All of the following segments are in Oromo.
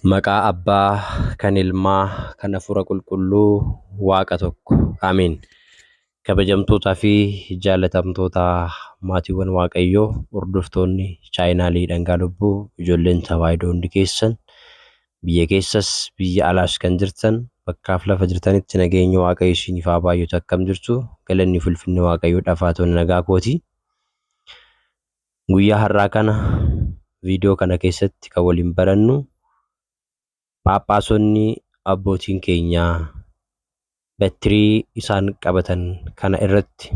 Maqaa Abbaa, kan Ilmaa, kan Hafuura Qulqulluu, Waaqa tokko. Ameen. Kabajamtootaa fi jaalatamtoota maatiiwwan Waaqayyoo, hordoftoonni chaayinaalii Dhangaa Lubbuu, ijoolleen Tawaahidoo hundi keessan, biyya keessas biyya alaas kan jirtan, bakkaaf lafa jirtanitti nageenya Waaqayyo isiniif haa baay'atu. Akkam jirtu? Galanni fi ulfinni Waaqayyoodhaaf haa ta'u. Nagaa kooti. Guyyaa har'aa kana viidiyoo kana keessatti kan waliin barannu Phaaphaasonni abbootiin keenyaa battirii isaan qabatan kana irratti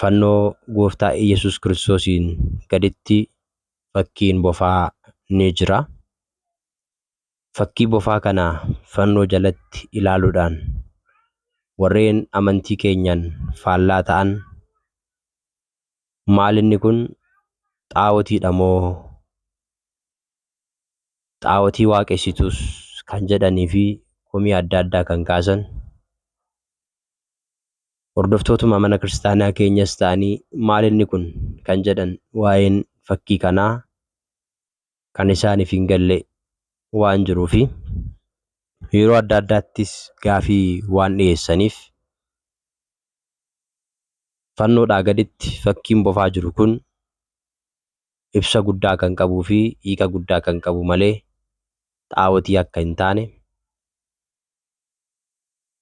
fannoo Gooftaa Yesuus Kiristoosiin gaditti fakkiin bofaa ni jira. Fakkii bofaa kana fannoo jalatti ilaaluudhaan warreen amantii keenyan faallaa ta'an maal inni kun xaawotiidha moo xaawotii waaqessitus kan jedhanii fi komii adda addaa kan kaasan hordoftootuma mana kiristaanaa keenyas ta'anii maal inni kun kan jedhan waa'een fakkii kanaa kan isaaniif hin galle waan jiruufi yeroo adda addaattis gaafii waan dhiyeessaniif fannoodhaa gaditti fakkiin bofaa jiru kun ibsa guddaa kan qabuu fi hiika guddaa kan qabu malee xaawotii akka hin taane,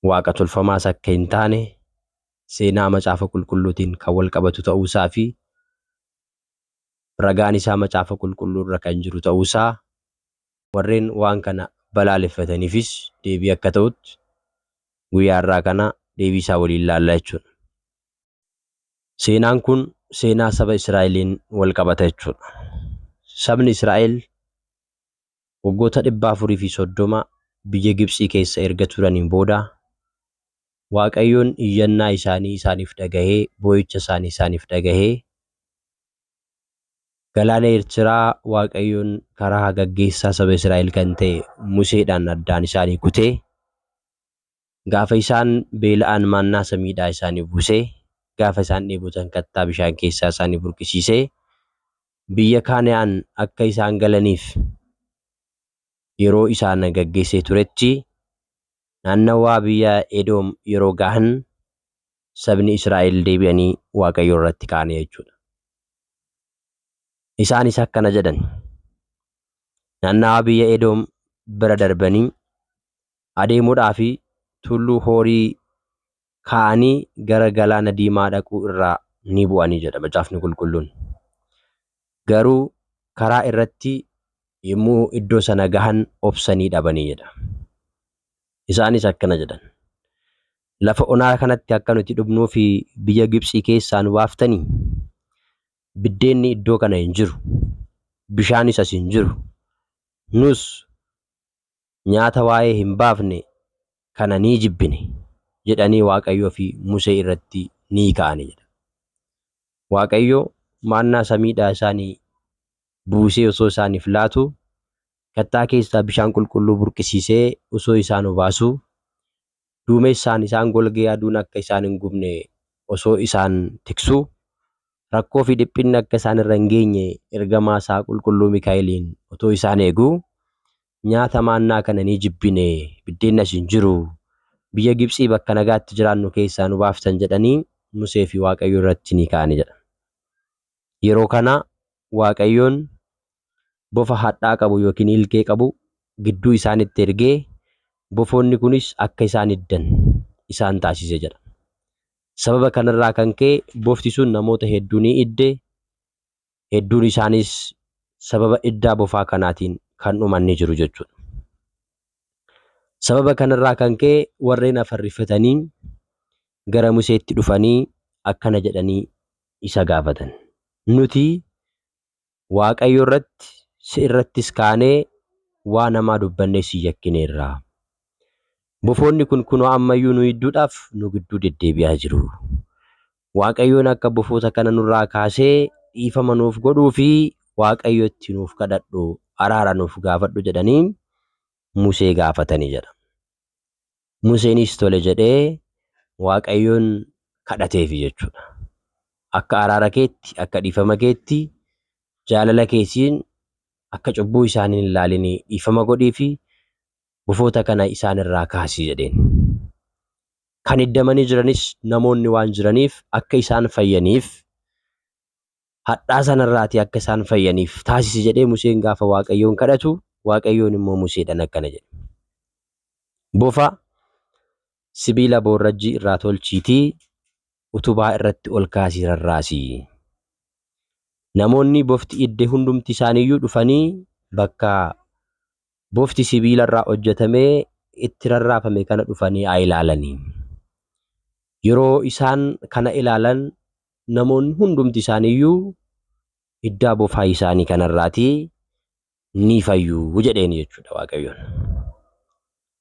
waaqa tolfamaas akka hin taane, seenaa macaafa qulqulluutiin kan wal qabatu ta'uusaa fi ragaan isaa macaafa qulqulluu irra kan jiru ta'uusaa warreen waan kana balaaleffataniifis deebii akka ta'utti guyyaa irraa kana deebii isaa waliin ilaalla jechuudha. Seenaan kun seenaa saba Israa'eliin wal qabata jechuudha. Sabni Israa'el waggoota 430 biyya Gibxii keessa erga turaniin booda Waaqayyoon iyyannaa isaanii isaaniif dhagahee, boo'icha isaanii isaaniif dhagahee galaana Eertiraa Waaqayyoon karaa gaggeessaa saba Israa'el kan ta'e Museedhaan addaan isaanii kutee gaafa isaan beela'an mannaa samiidhaa isaanii buusee gaafa isaan dheebotan kattaa bishaan keessaa isaanii burqisiisee biyya Kaana'aan akka isaan galaniif yeroo isaan gaggeessee turetti naannawaa biyya Edoom yeroo gahan sabni Israa'el deebi'anii Waaqayyo irratti ka'an jechuudha. Isaanis akkana jedhan. Naannawaa biyya Edoom bira darbanii adeemuudhaa fi tulluu Hoorii ka'anii gara galaana diimaa dhaquu irraa ni bu'anii jedha macaafni qulqulluun. Garuu karaa irratti yommuu iddoo sana gahan obsanii dhabanii jedha. Isaanis akkana jedhan. Lafa onaa kanatti akka nuti dhufnuu fi biyya Gibxii keessaa nu baaftanii biddeenni iddoo kana hin jiru. Bishaanis as hin jiru. Nus nyaata waa'ee hin baafne kana ni jibbine jedhanii Waaqayyoo fi Musee irratti ni ka'anii jedha. Waaqayyo maannaa samiidhaa isaanii buusee osoo isaaniif laatu kattaa keessaa bishaan qulqulluu burqisiisee osoo isaan obaasuu duumessaan isaan golgee aduun akka isaan hin gubne osoo isaan tiksuu rakkoo fi dhiphinni akka isaan irra hin geenye ergamaa isaa qulqulluu Mikaa'eliin otoo isaan eeguu nyaata maannaa kana ni jibbine biddeenni as hin jiru biyya Gibxii bakka nagaatti jiraannu keessaa nu baaftan jedhanii Musee fi Waaqayyo irratti ni ka'anii jedha. Yeroo kana Waaqayyoon bofa hadhaa qabu yookiin ilkee qabu gidduu isaanitti ergee bofoonni kunis akka isaan iddan isaan taasise jedha. Sababa kanarraa kan ka'e bofti sun namoota hedduu ni idde, hedduun isaanis sababa iddaa bofaa kanaatiin kan dhuman ni jiru jechuudha. Sababa kanarraa kan ka'e warreen afarrifatanii gara Museetti dhufanii akkana jedhanii isa gaafatan. Nuti Waaqayyo irratti si irrattis kaanee waa namaa dubbannee si yakkineerra. Bofoonni kun kunoo ammayyuu nu idduudhaaf nu gidduu deddeebi'aa jiru. Waaqayyoon akka bofoota kana nurraa kaasee dhiifama nuuf godhuu fi Waaqayyotti nuuf kadhadhu, araara nuuf gaafadhu jedhanii Musee gaafatanii jedha. Museenis tole jedhee Waaqayyoon kadhateefi jechuudha. Akka araara keetti, akka dhiifama keetti jaalala keessiin akka cubbuu isaanii hin ilaalinii dhiifama godhii fi bofoota kana isaan irraa kaasii jedheen. Kan hiddamanii jiranis namoonni waan jiraniif akka isaan fayyaniif hadhaa sanarraatii akka isaan fayyaniif taasisi jedhee Museen gaafa Waaqayyoon kadhatu Waaqayyoon immoo Museedhaan akkana jedhe. Bofa sibiila boorrajjii irraa tolchiitii utubaa irratti ol kaasii rarraasii. Namoonni bofti idde hundumti isaaniiyyuu dhufanii bakka bofti sibiila irraa hojjetamee itti rarraafame kana dhufanii haa ilaalanii. Yeroo isaan kana ilaalan namoonni hundumti isaaniiyyuu iddaa bofaa isaanii kanarraatii ni fayyuu jedheen jechuudha Waaqayyoon.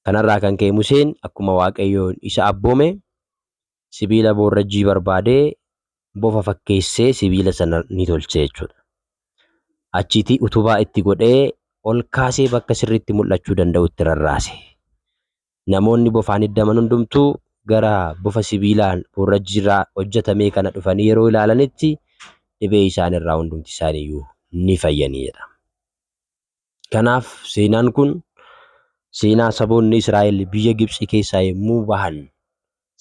Kanarraa kan ka'e Museen akkuma Waaqayyoon isa abboome sibiila boorrajjii barbaadee bofa fakkeessee sibiila sana ni tolche jechuudha. Achiitii utubaa itti godhee ol kaasee bakka sirriitti mul'achuu danda'utti rarraase. Namoonni bofaan hiddaman hundumtuu gara bofa sibiilaan boorrajjiirraa hojjetamee kana dhufanii yeroo ilaalanitti dhibee isaanirraa hundumti isaaniiyyuu ni fayyanii jedha. Kanaaf seenaan kun seenaa saboonni Israa'el biyya Gibxi keessaa yommuu bahan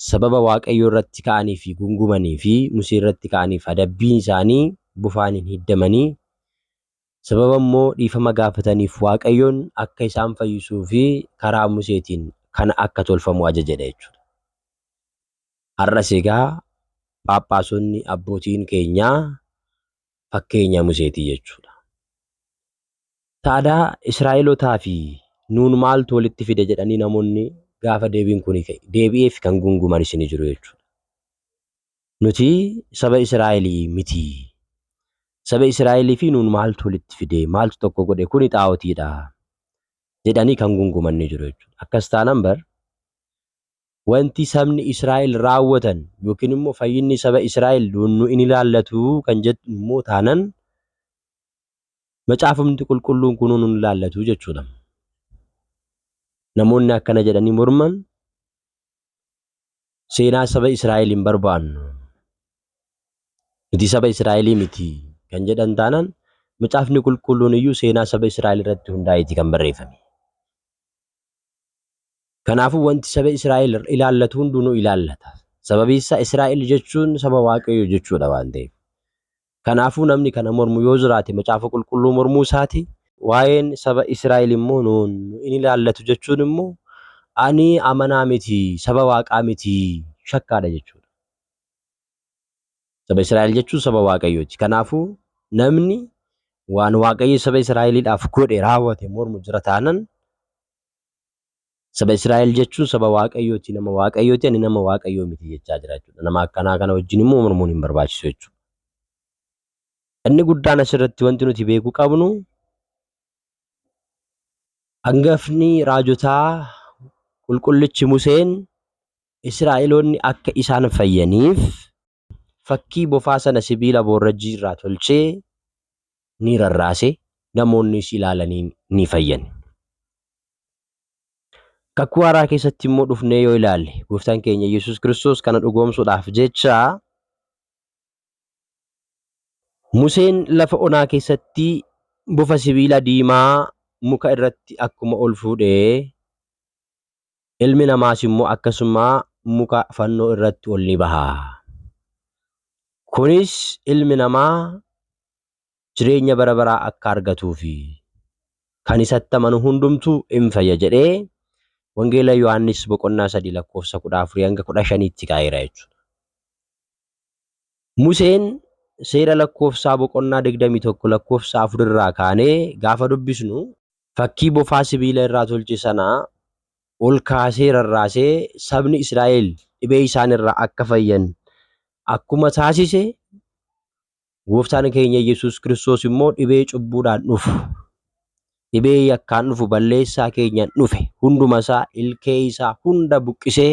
sababa Waaqayyoo irratti ka'anii fi gungumanii fi Musee irratti ka'aniif adabbiin isaanii bofaan hin hiddamanii sababa immoo dhiifama gaafataniif Waaqayyoon akka isaan fayyisuu fi karaa Museetiin kana akka tolfamu ajajadha jechuudha. Har'as egaa Phaaphaasonni abbootiin keenyaa fakkeenya Museetii jechuudha. Taadaa Israa'elootaa fi nuun maaltu walitti fide jedhanii namoonni gaafa deebiin kun deebi'eef kan gunguman isin jiru jechuudha. Nuti saba Israa'elii miti. Saba Israa'elii fi nuun maaltu walitti fide maaltu tokko godhe kuni xaa'otiidha jedhanii kan gunguman ni jiru jechuudha. Akkas taanaan bar wanti sabni Israa'el raawwatan yookiin immoo fayyinni saba Israa'el nu in ilaallatu kan jettu immoo taanan macaafumti qulqulluun kun nu ilaallatu jechuudha. Namoonni akkana jedhanii morman seenaa saba Israa'el hin barbaannu. Nuti saba Israa'elii miti kan jedhan taanan macaafni qulqulluun iyyuu seenaa saba Israa'el irratti hundaa'eeti kan barreeffame. Kanaafuu wanti saba Israa'el ilaallatu hundinuu ilaallata. Sababiin isaa Israa'el jechuun saba Waaqayyoo jechuudha waan ta'eef. Kanaafuu namni kana mormu yoo jiraate macaafa qulqulluu mormuu isaati. Waa'een saba Israa'el immoo nuun in ilaallatu jechuun immoo ani amanaa miti saba Waaqaa miti shakkaadha jechuudha. Saba Israa'el jechuun saba Waaqayyooti. Kanaafuu namni waan Waaqayyo saba Israa'eliidhaaf godhe raawwate mormu jira taanan saba Israa'el jechuun saba Waaqayyooti, nama Waaqayyooti, ani nama Waaqayyoo miti jechaa jira jechuudha. Nama akkanaa kana wajjin immoo mormuun hin barbaachisu jechuudha. Inni guddaan asirratti wanti nuti beekuu qabnu hangafni raajotaa qulqullichi Museen Israa'eloonni akka isaan fayyaniif fakkii bofaa sana sibiila boorrajjii irraa tolchee ni rarraase namoonnis ilaalanii ni fayyan. Kakuu haaraa keessatti immoo dhufnee yoo ilaalle gooftaan keenya Yesuus Kiristoos kana dhugoomsuudhaaf jecha Museen lafa onaa keessatti bofa sibiila diimaa muka irratti akkuma ol fuudhee ilmi namaas immoo akkasuma muka fannoo irratti ol ni baha. Kunis ilmi namaa jireenya bara baraa akka argatuu fi kan isatti amanu hundumtuu in fayya jedhee Wangeela Yohaannis boqonnaa 3 lakkoofsa 14 hanga 15tti kaa'eera jechuudha. Museen seera lakkoofsaa boqonnaa 21 lakkoofsa 4 irraa kaanee gaafa dubbisnu fakkii bofaa sibiila irraa tolche sana ol kaasee rarraasee sabni Israa'el dhibee isaan irraa akka fayyan akkuma taasise gooftaan keenya Yesuus Kiristoos immoo dhibee cubbuudhaan dhufu dhibee yakkaan dhufu balleessaa keenyaan dhufe hunduma isaa ilkee isaa hunda buqqisee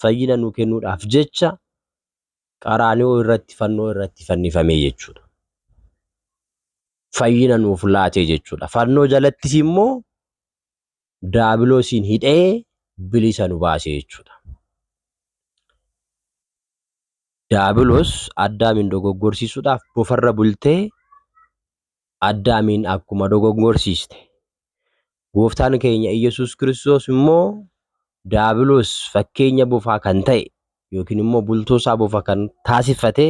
fayyina nu kennuudhaaf jecha qaraanioo irratti fannoo irratti fannifamee jechuudha. Fayyina nuuf laatee jechuudha. Fannoo jalattis immoo daabiloosiin hidhee bilisa nu baasee jechuudha. Daabiloos Addaamin dogoggorsiisuudhaaf bofarra bultee Addaamiin akkuma dogoggorsiiste. Gooftaan keenya Iyyasuus Kiristoos immoo Daabiloos fakkeenya bofaa kan ta'e yookiin immoo bultoosaa bofa kan taasifate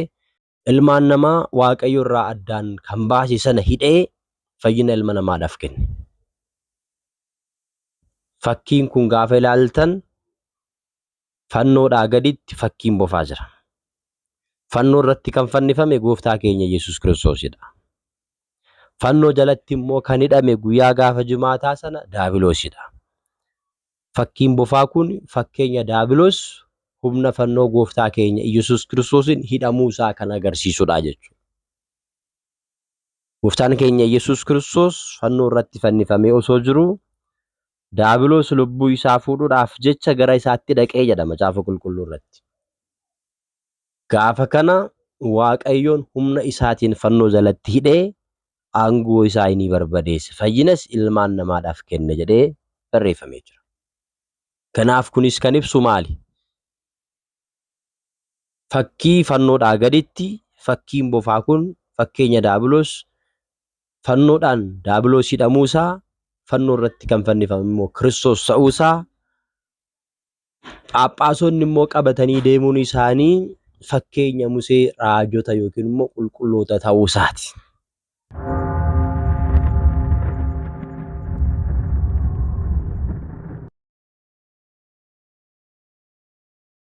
ilmaan namaa Waaqayyo irraa addaan kan baase sana hidhee fayyina ilma namaadhaaf kenne. Fakkiin kun gaafa ilaaltan fannoodhaa gaditti fakkiin bofaa jira. Fannoo irratti kan fannifame gooftaa keenya Yesuus Kiristoosidha. Fannoo jalatti immoo kan hidhame guyyaa gaafa jimaataa sana Daabiloosidha. Fakkiin bofaa kun fakkeenya Daabiloos humna fannoo gooftaa keenya Yesuus Kiristoosin hidhamuu isaa kan agarsiisudha jechuudha. Gooftaan keenya Yesuus Kiristoos fannoo irratti fannifamee osoo jiru Daabiloos lubbuu isaa fuudhuudhaaf jecha gara isaatti dhaqee jedha macaafa qulqulluu irratti. Gaafa kana Waaqayyoon humna isaatiin fannoo jalatti hidhee aangoo isaa ni barbadeesse. Fayyinas ilmaan namaadhaaf kenne jedhee barreeffamee jira. Kanaaf kunis kan ibsu maali? Fakkii fannoodhaa gaditti fakkiin bofaa kun fakkeenya Daabiloos fannoodhaan Daabiloos hidhamuu isaa fannoo irratti kan fannifame immoo Kiristoos ta'uu isaa Phaaphaasonni immoo qabatanii deemuun isaanii fakkeenya Musee raajota yookiin immoo qulqulloota ta'uu isaati.